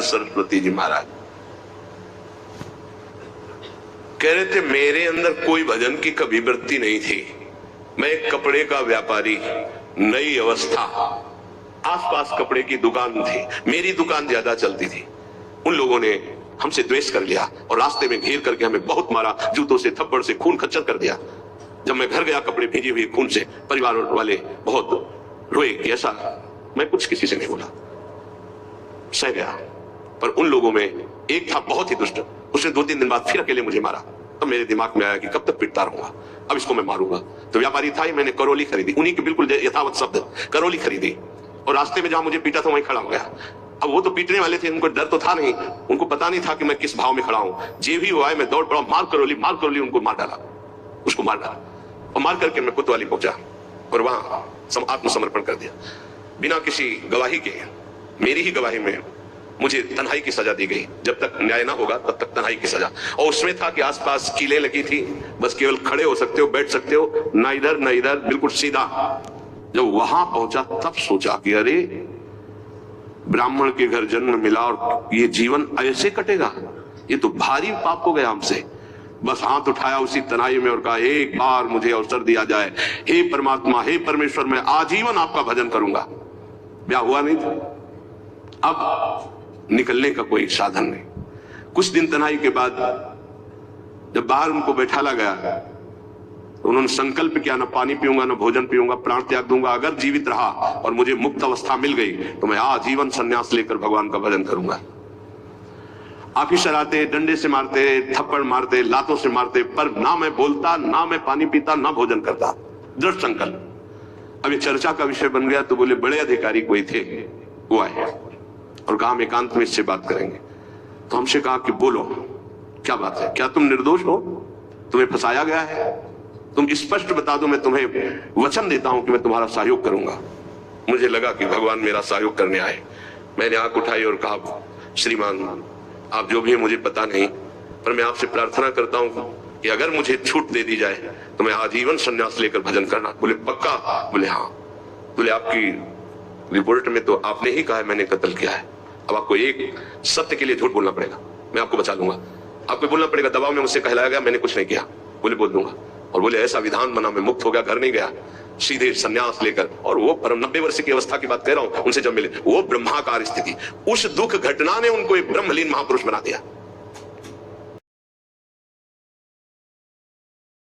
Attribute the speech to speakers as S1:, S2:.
S1: दयानंद सरस्वती जी महाराज कह रहे थे, मेरे अंदर कोई भजन की कभी वृत्ति नहीं थी। मैं एक कपड़े का व्यापारी, नई अवस्था, आसपास कपड़े की दुकान थी, मेरी दुकान ज्यादा चलती थी। उन लोगों ने हमसे द्वेष कर लिया और रास्ते में घेर करके हमें बहुत मारा, जूतों से, थप्पड़ से, खून खच्चर कर दिया। जब मैं घर गया, कपड़े भीजे हुए खून से, परिवार वाले बहुत रोए कि ऐसा। मैं कुछ किसी से नहीं बोला, सह गया। पर उन लोगों में एक था बहुत ही दुष्ट, उसने 2-3 दिन बाद फिर अकेले मुझे मारा। तब मेरे दिमाग में आया कि कब तक पिटता रहूंगा, अब इसको मैं मारूंगा। तो व्यापारी था ही, मैंने करोली खरीदी, उन्हीं के बिल्कुल यथावत शब्द करोली खरीदी, और रास्ते में जहां मुझे पीटा था वहीं खड़ा हो गया। अब वो तो पीटने वाले थे, उनको डर तो था नहीं, उनको पता नहीं था कि मैं किस भाव में खड़ा हूं। जे भी हुआ है, मैं दौड़ पड़ा, मार करोली, उनको मार डाला, उसको मार डाला, और मार करके मैं कोतवाली पहुंचा और वहां आत्मसमर्पण कर दिया, बिना किसी गवाही के। मेरी ही गवाही में मुझे तन्हाई की सजा दी गई। जब तक न्याय ना होगा तब तक तन्हाई की सजा। और उसमें था कि आसपास कीलें लगी थी, बस केवल खड़े हो सकते हो, बैठ सकते हो, ना इधर ना इधर, बिल्कुल सीधा। जब वहां पहुंचा तब सोचा कि अरे, ब्राह्मण के घर जन्म मिला और ये जीवन ऐसे कटेगा, ये तो भारी पाप हो गया हमसे। बस हाथ उठाया उसी तनाई में और कहा, एक बार मुझे अवसर दिया जाए, हे परमात्मा, हे परमेश्वर, मैं आजीवन आपका भजन करूंगा। ब्याह हुआ नहीं था, अब निकलने का कोई साधन नहीं। कुछ दिन तनाई के बाद जब बाहर उनको बैठाला गया तो उन्होंने संकल्प किया, न पानी पीऊंगा, न भोजन पीऊंगा, प्राण त्याग दूंगा। अगर जीवित रहा और मुझे मुक्त अवस्था मिल गई तो मैं आजीवन संन्यास लेकर भगवान का भजन करूंगा। आफिसर आते, डंडे से मारते, थप्पड़ मारते, लातों से मारते, पर ना मैं बोलता, ना मैं पानी पीता, ना भोजन करता। दृढ़ संकल्प। अब ये चर्चा का विषय बन गया तो बोले बड़े अधिकारी कोई थे, वो आए और कहा हम एकांत में इससे बात करेंगे। तो हमसे कहा कि बोलो, क्या बात है, क्या तुम निर्दोष हो, तुम्हें फंसाया गया है, तुम स्पष्ट बता दो, मैं तुम्हें वचन देता हूं कि मैं तुम्हारा सहयोग करूंगा। मुझे लगा कि भगवान मेरा सहयोग करने आए। मैंने आंख उठाई और कहा, श्रीमान, आप जो भी है मुझे पता नहीं, पर मैं आपसे प्रार्थना करता हूं कि अगर मुझे छूट दे दी जाए तो मैं आजीवन संन्यास लेकर भजन करना। बोले पक्का? बोले हाँ। बोले आपकी रिपोर्ट में तो आपने ही कहा है मैंने कत्ल किया है, अब आपको एक सत्य के लिए झूठ बोलना पड़ेगा, मैं आपको बचा लूंगा। आपको बोलना पड़ेगा, दबाव में मुझसे कहलाया गया, मैंने कुछ नहीं किया। बोले बोल दूंगा। और बोले ऐसा विधान बना, मैं मुक्त हो गया, घर नहीं गया, सीधे संन्यास लेकर। और वो परम 90 वर्ष की अवस्था की बात कह रहा हूं, उनसे जब मिले, वो ब्रह्माकार स्थिति, उस दुख घटना ने उनको एक ब्रह्मलीन महापुरुष बना दिया।